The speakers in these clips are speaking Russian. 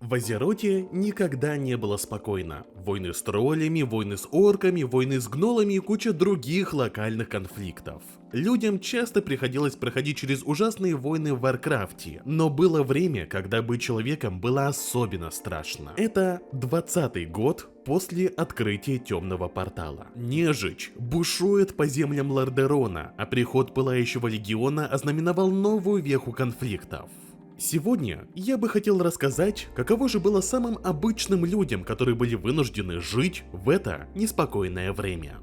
В Азероте никогда не было спокойно. Войны с троллями, войны с орками, войны с гнолами и куча других локальных конфликтов. Людям часто приходилось проходить через ужасные войны в Варкрафте, но было время, когда быть человеком было особенно страшно. Это 20-й год после открытия темного портала. Нежить бушует по землям Лордерона, а приход Пылающего Легиона ознаменовал новую веху конфликтов. Сегодня я бы хотел рассказать, каково же было самым обычным людям, которые были вынуждены жить в это неспокойное время.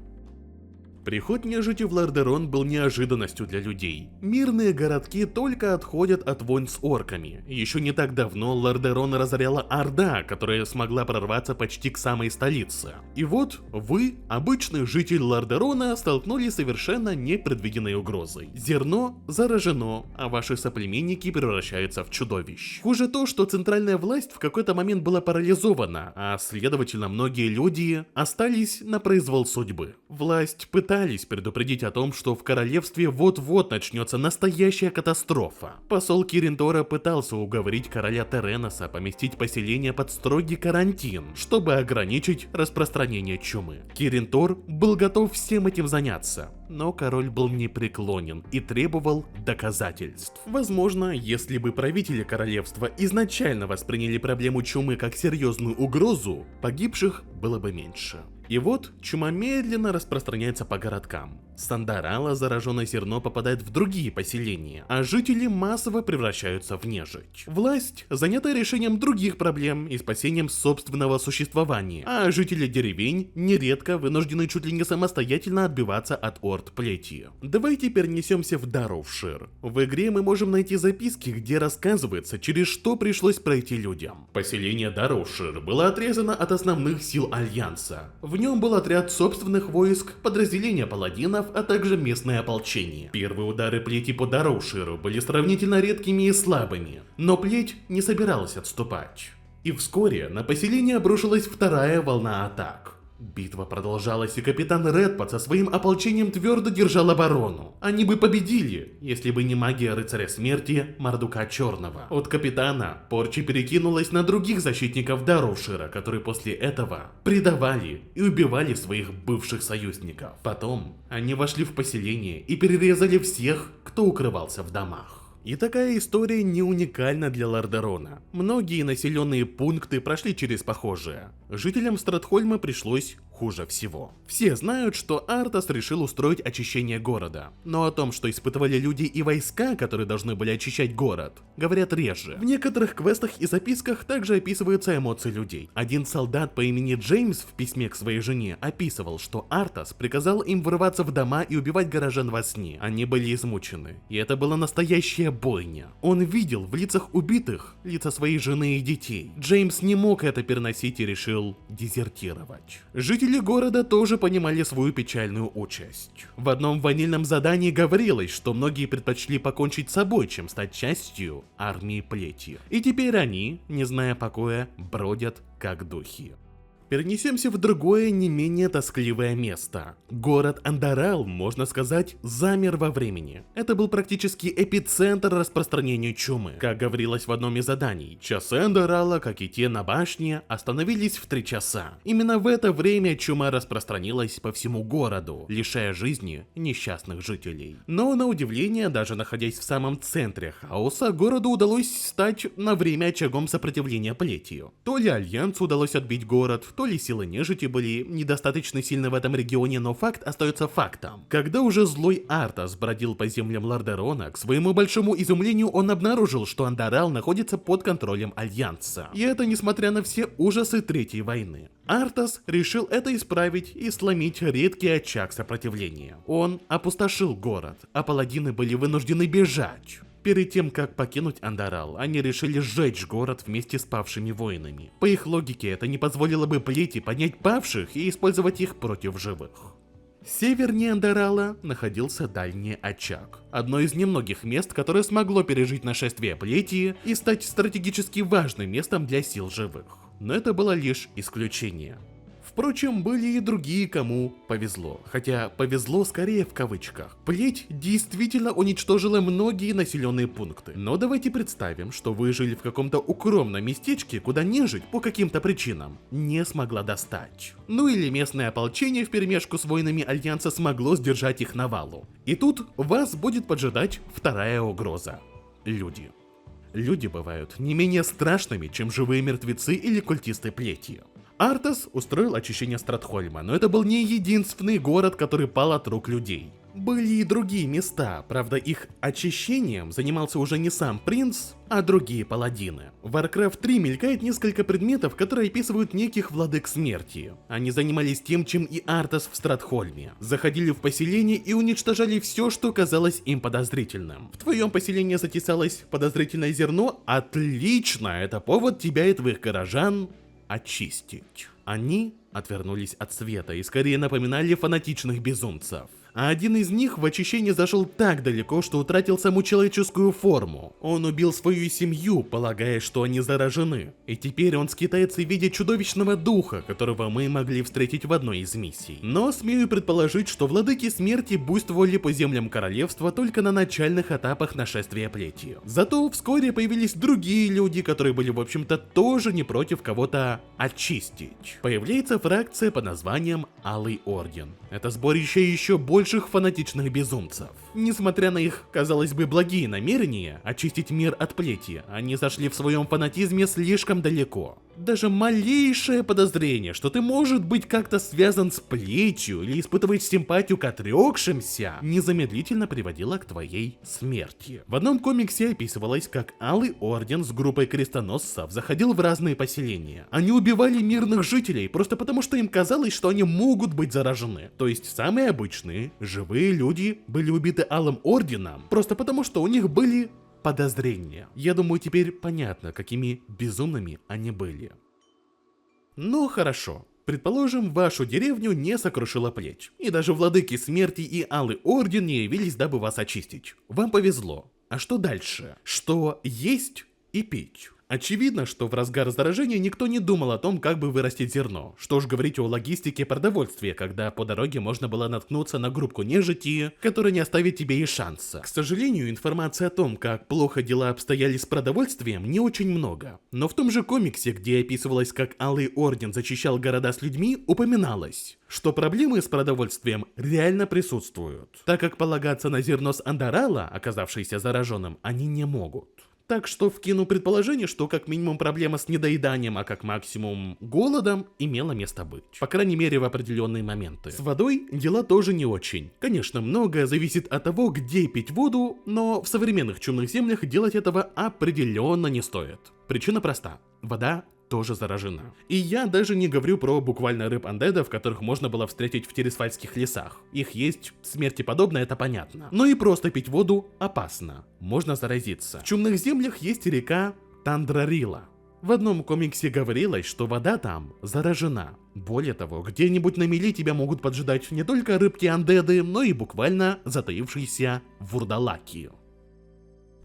Приход нежити в Лордерон был неожиданностью для людей. Мирные городки только отходят от войн с орками. Еще не так давно Лордерон разоряла Орда, которая смогла прорваться почти к самой столице. И вот вы, обычный житель Лордерона, столкнулись с совершенно непредвиденной угрозой. Зерно заражено, а ваши соплеменники превращаются в чудовищ. Хуже то, что центральная власть в какой-то момент была парализована, а следовательно многие люди остались на произвол судьбы. Власть пытались предупредить о том, что в королевстве вот-вот начнется настоящая катастрофа. Посол Киринтора пытался уговорить короля Тереноса поместить поселение под строгий карантин, чтобы ограничить распространение чумы. Киринтор был готов всем этим заняться, но король был непреклонен и требовал доказательств. Возможно, если бы правители королевства изначально восприняли проблему чумы как серьезную угрозу, погибших было бы меньше. И вот чума медленно распространяется по городкам. С Андарала зараженное зерно попадает в другие поселения, а жители массово превращаются в нежить. Власть занята решением других проблем и спасением собственного существования, а жители деревень нередко вынуждены чуть ли не самостоятельно отбиваться от орд плети. Давайте перенесемся в Даровшир. В игре мы можем найти записки, где рассказывается, через что пришлось пройти людям. Поселение Даровшир было отрезано от основных сил Альянса. В нем был отряд собственных войск, подразделения паладинов, а также местное ополчение. Первые удары плети по Даровширу были сравнительно редкими и слабыми, но плеть не собиралась отступать. И вскоре на поселение обрушилась вторая волна атак. Битва продолжалась, и капитан Редпад со своим ополчением твердо держал оборону. Они бы победили, если бы не магия рыцаря смерти Мардука Черного. От капитана порча перекинулась на других защитников Даровшира, которые после этого предавали и убивали своих бывших союзников. Потом они вошли в поселение и перерезали всех, кто укрывался в домах. И такая история не уникальна для Лордерона. Многие населенные пункты прошли через похожее. Жителям Стратхольма пришлось хуже всего. Все знают, что Артас решил устроить очищение города. Но о том, что испытывали люди и войска, которые должны были очищать город, говорят реже. В некоторых квестах и записках также описываются эмоции людей. Один солдат по имени Джеймс в письме к своей жене описывал, что Артас приказал им врываться в дома и убивать горожан во сне. Они были измучены. И это была настоящая бойня. Он видел в лицах убитых лица своей жены и детей. Джеймс не мог это переносить и решил дезертировать. Жители города тоже понимали свою печальную участь. В одном ванильном задании говорилось, что многие предпочли покончить с собой, чем стать частью армии плети. И теперь они, не зная покоя, бродят как духи. Перенесемся в другое, не менее тоскливое место. Город Андарал, можно сказать, замер во времени. Это был практически эпицентр распространения чумы. Как говорилось в одном из заданий, часы Андарала, как и те на башне, остановились в 3 часа. Именно в это время чума распространилась по всему городу, лишая жизни несчастных жителей. Но, на удивление, даже находясь в самом центре хаоса, городу удалось стать на время очагом сопротивления плетью. То ли Альянсу удалось отбить город, то ли силы нежити были недостаточно сильны в этом регионе, но факт остается фактом. Когда уже злой Артас бродил по землям Лордерона, к своему большому изумлению он обнаружил, что Андарал находится под контролем Альянса. И это несмотря на все ужасы Третьей войны. Артас решил это исправить и сломить редкий очаг сопротивления. Он опустошил город, а паладины были вынуждены бежать. Перед тем, как покинуть Андарал, они решили сжечь город вместе с павшими воинами. По их логике, это не позволило бы плети поднять павших и использовать их против живых. Севернее Андарала находился дальний очаг. Одно из немногих мест, которое смогло пережить нашествие плети и стать стратегически важным местом для сил живых. Но это было лишь исключение. В Впрочем, были и другие, кому повезло. Хотя повезло скорее в кавычках. Плеть действительно уничтожила многие населенные пункты. Но давайте представим, что вы жили в каком-то укромном местечке, куда нежить по каким-то причинам не смогла достать. Ну или местное ополчение вперемешку с воинами Альянса смогло сдержать их навалу. И тут вас будет поджидать вторая угроза. Люди. Люди бывают не менее страшными, чем живые мертвецы или культисты плети. Артас устроил очищение Стратхольма, но это был не единственный город, который пал от рук людей. Были и другие места, правда их очищением занимался уже не сам принц, а другие паладины. В Warcraft 3 мелькает несколько предметов, которые описывают неких владык смерти. Они занимались тем, чем и Артас в Стратхольме. Заходили в поселение и уничтожали все, что казалось им подозрительным. В твоем поселении затесалось подозрительное зерно? Отлично, это повод тебя и твоих горожан очистить. Они отвернулись от света и скорее напоминали фанатичных безумцев. А один из них в очищении зашел так далеко, что утратил саму человеческую форму. Он убил свою семью, полагая, что они заражены. И теперь он скитается в виде чудовищного духа, которого мы могли встретить в одной из миссий. Но смею предположить, что владыки смерти буйствовали по землям королевства только на начальных этапах нашествия плети. Зато вскоре появились другие люди, которые были в общем-то тоже не против кого-то очистить. Появляется фракция под названием Алый Орден. Это сборище еще больших фанатичных безумцев. Несмотря на их, казалось бы, благие намерения очистить мир от плети, они зашли в своем фанатизме слишком далеко. Даже малейшее подозрение, что ты может быть как-то связан с плетью или испытывать симпатию к отрекшимся, незамедлительно приводило к твоей смерти. В одном комиксе описывалось, как Алый Орден с группой крестоносцев заходил в разные поселения. Они убивали мирных жителей просто потому, что им казалось, что они могут быть заражены. То есть самые обычные, живые люди были убиты Алым Орденом просто потому, что у них были подозрения. Я думаю, теперь понятно, какими безумными они были. Ну хорошо. Предположим, вашу деревню не сокрушила плеть. И даже владыки смерти и Алый Орден не явились, дабы вас очистить. Вам повезло. А что дальше? Что есть и пить? Очевидно, что в разгар заражения никто не думал о том, как бы вырастить зерно. Что ж говорить о логистике продовольствия, когда по дороге можно было наткнуться на группку нежити, которая не оставит тебе и шанса. К сожалению, информации о том, как плохо дела обстояли с продовольствием, не очень много. Но в том же комиксе, где описывалось, как Алый Орден зачищал города с людьми, упоминалось, что проблемы с продовольствием реально присутствуют, так как полагаться на зерно с Андарала, оказавшееся зараженным, они не могут. Так что вкину предположение, что как минимум проблема с недоеданием, а как максимум голодом имела место быть. По крайней мере в определенные моменты. С водой дела тоже не очень. Конечно, многое зависит от того, где пить воду, но в современных чумных землях делать этого определенно не стоит. Причина проста. Вода тоже заражена. И я даже не говорю про буквально рыб-андедов, которых можно было встретить в Тирисфальских лесах. Их есть смерти подобное, это понятно. Но и просто пить воду опасно. Можно заразиться. В чумных землях есть река Тандрарила. В одном комиксе говорилось, что вода там заражена. Более того, где-нибудь на мели тебя могут поджидать не только рыбки-андеды, но и буквально затаившиеся вурдалаки.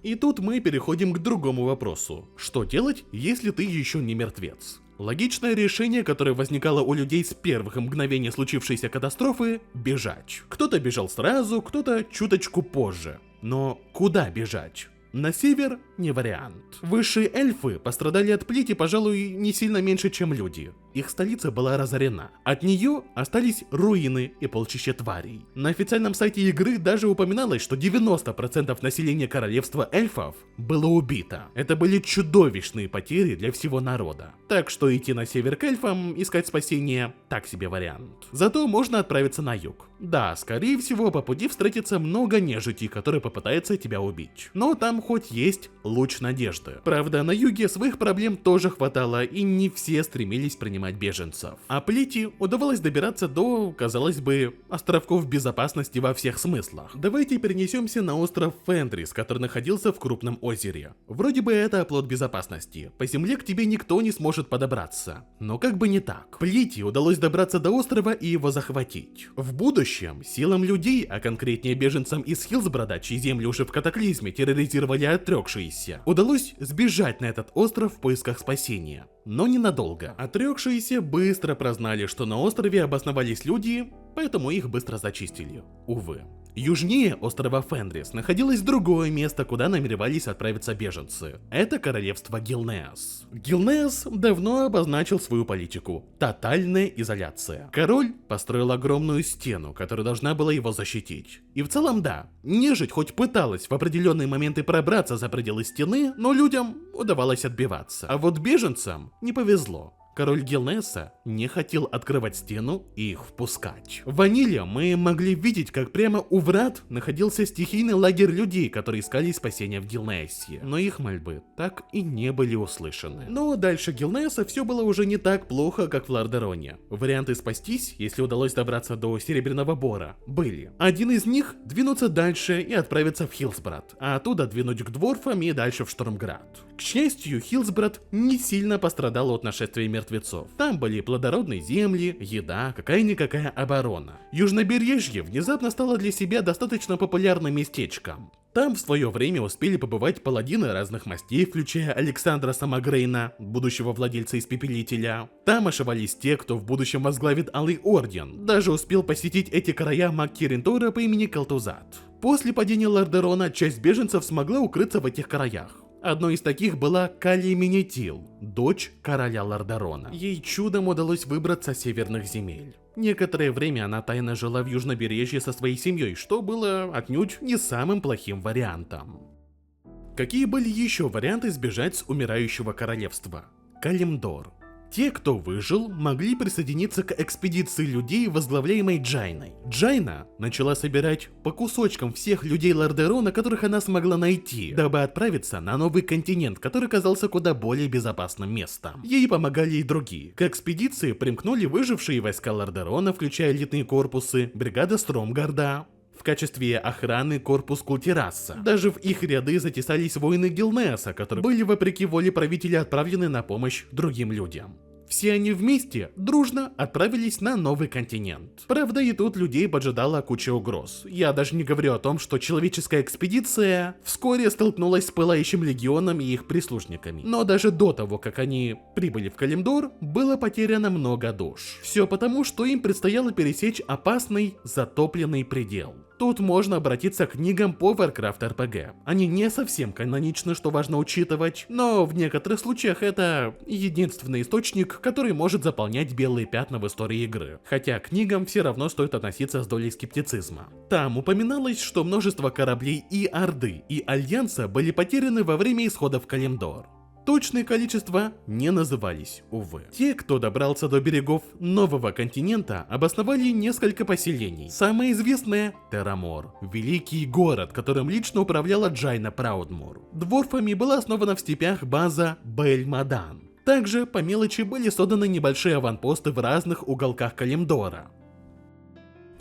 И тут мы переходим к другому вопросу. Что делать, если ты еще не мертвец? Логичное решение, которое возникало у людей с первых мгновений случившейся катастрофы – бежать. Кто-то бежал сразу, кто-то чуточку позже. Но куда бежать? На север не вариант. Высшие эльфы пострадали от плети, пожалуй, не сильно меньше, чем люди. Их столица была разорена. От нее остались руины и полчища тварей. На официальном сайте игры даже упоминалось, что 90% населения королевства эльфов было убито. Это были чудовищные потери для всего народа. Так что идти на север к эльфам, искать спасение – так себе вариант. Зато можно отправиться на юг. Да, скорее всего, по пути встретится много нежити, которые попытаются тебя убить. Но там хоть есть луч надежды. Правда, на юге своих проблем тоже хватало, и не все стремились принимать беженцев. А плети удавалось добираться до, казалось бы, островков безопасности во всех смыслах. Давайте перенесемся на остров Фендрис, который находился в крупном озере. Вроде бы это оплот безопасности. По земле к тебе никто не сможет подобраться. Но как бы не так. Плети удалось добраться до острова и его захватить. В будущем силам людей, а конкретнее беженцам из Хилсброда, чьи земли уже в катаклизме терроризировали отрекшиеся, удалось сбежать на этот остров в поисках спасения. но ненадолго. Отрекшиеся быстро прознали, что на острове обосновались люди, поэтому их быстро зачистили. Увы. Южнее острова Фенрис находилось другое место, куда намеревались отправиться беженцы. Это королевство Гилнеас. Гилнеас давно обозначил свою политику – тотальная изоляция. Король построил огромную стену, которая должна была его защитить. И в целом да, нежить хоть пыталась в определенные моменты пробраться за пределы стены, но людям удавалось отбиваться. А вот беженцам не повезло. Король Гилнеаса не хотел открывать стену и их впускать. В Ваниле мы могли видеть, как прямо у врат находился стихийный лагерь людей, которые искали спасения в Гилнеасе. Но их мольбы так и не были услышаны. Но дальше Гилнеаса все было уже не так плохо, как в Лордероне. Варианты спастись, если удалось добраться до Серебряного Бора, были. Один из них — двинуться дальше и отправиться в Хилсбрад, а оттуда двинуть к Дворфам и дальше в Штормград. К счастью, Хилсбрад не сильно пострадал от нашествия мертвецов. Там были плодородные земли, еда, какая-никакая оборона. Южнобережье внезапно стало для себя достаточно популярным местечком. Там в свое время успели побывать паладины разных мастей, включая Александра Самогрейна, будущего владельца Испепелителя. Там ошивались те, кто в будущем возглавит Алый Орден. Даже успел посетить эти края маг Киринтора по имени Калтузат. После падения Лордерона часть беженцев смогла укрыться в этих краях. Одной из таких была Калия Менетил, дочь короля Лордерона. Ей чудом удалось выбраться с северных земель. Некоторое время она тайно жила в Южнобережье со своей семьей, что было отнюдь не самым плохим вариантом. Какие были еще варианты сбежать с умирающего королевства? Калимдор. Те, кто выжил, могли присоединиться к экспедиции людей, возглавляемой Джайной. Джайна начала собирать по кусочкам всех людей Лордерона, которых она смогла найти, дабы отправиться на новый континент, который казался куда более безопасным местом. Ей помогали и другие. К экспедиции примкнули выжившие войска Лордерона, включая элитные корпусы, бригада Стромгарда. В качестве охраны корпус Култираса. Даже в их ряды затесались воины Гилнеаса, которые были вопреки воле правителя отправлены на помощь другим людям. Все они вместе дружно отправились на новый континент. Правда, и тут людей поджидала куча угроз. Я даже не говорю о том, что человеческая экспедиция вскоре столкнулась с Пылающим Легионом и их прислужниками. Но даже до того, как они прибыли в Калимдор, было потеряно много душ. Все потому, что им предстояло пересечь опасный затопленный предел. Тут можно обратиться к книгам по Warcraft RPG. Они не совсем каноничны, что важно учитывать, но в некоторых случаях это единственный источник, который может заполнять белые пятна в истории игры. Хотя к книгам все равно стоит относиться с долей скептицизма. Там упоминалось, что множество кораблей и Орды, и Альянса были потеряны во время исхода в Калимдор. Точные количества не назывались, увы. Те, кто добрался до берегов нового континента, обосновали несколько поселений. Самое известное — Терамор, великий город, которым лично управляла Джайна Праудмур. Дворфами была основана в степях база Бэль-Мадан. Также по мелочи были созданы небольшие аванпосты в разных уголках Калимдора.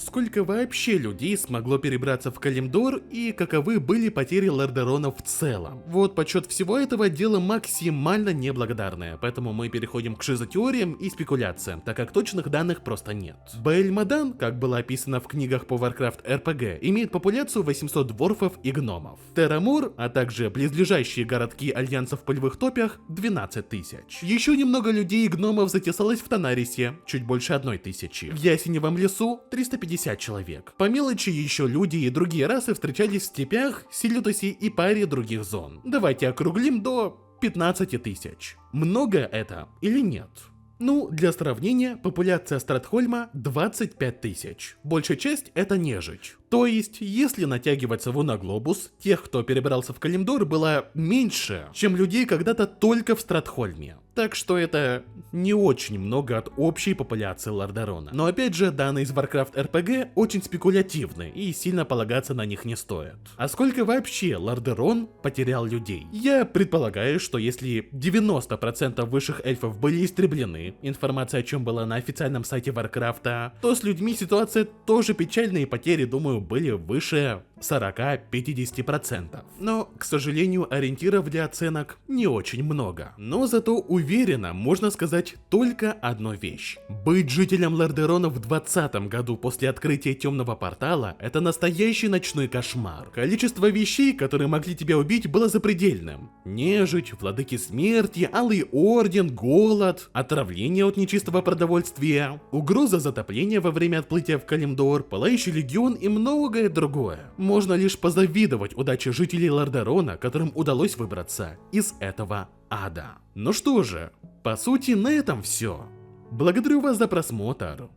Сколько вообще людей смогло перебраться в Калимдор и каковы были потери Лордерона в целом? Вот подсчет всего этого дело максимально неблагодарное, поэтому мы переходим к шизотеориям и спекуляциям, так как точных данных просто нет. Бэль-Мадан, как было описано в книгах по Warcraft RPG, имеет популяцию 800 дворфов и гномов. Терамор, а также близлежащие городки Альянса в полевых топях — 12 тысяч. Еще немного людей и гномов затесалось в Танарисе, чуть больше 1000. В Ясеневом лесу — 350 человек. По мелочи еще люди и другие расы встречались в степях, Силютосе и паре других зон. Давайте округлим до 15 тысяч. Много это или нет? Ну, для сравнения, популяция Стратхольма 25 тысяч. Большая часть это нежить. То есть, если натягивать сову на глобус, тех, кто перебрался в Калимдор, было меньше, чем людей когда-то только в Стратхольме. Так что это не очень много от общей популяции Лордерона. Но опять же, данные из Warcraft RPG очень спекулятивны, и сильно полагаться на них не стоит. А сколько вообще Лордерон потерял людей? Я предполагаю, что если 90% высших эльфов были истреблены, информация о чем была на официальном сайте Warcraft, то с людьми ситуация тоже печальная, и потери, думаю, были выше 40-50%. Но, к сожалению, ориентиров для оценок не очень много. Но зато уверенно можно сказать только одну вещь. Быть жителем Лордерона в 2020 году после открытия темного портала — это настоящий ночной кошмар. Количество вещей, которые могли тебя убить, было запредельным. Нежить, владыки смерти, Алый Орден, голод, отравление от нечистого продовольствия, угроза затопления во время отплытия в Калимдор, Пылающий Легион и многое другое. Можно лишь позавидовать удаче жителей Лордерона, которым удалось выбраться из этого ада. Ну что же, по сути, на этом все. Благодарю вас за просмотр.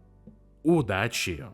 Удачи!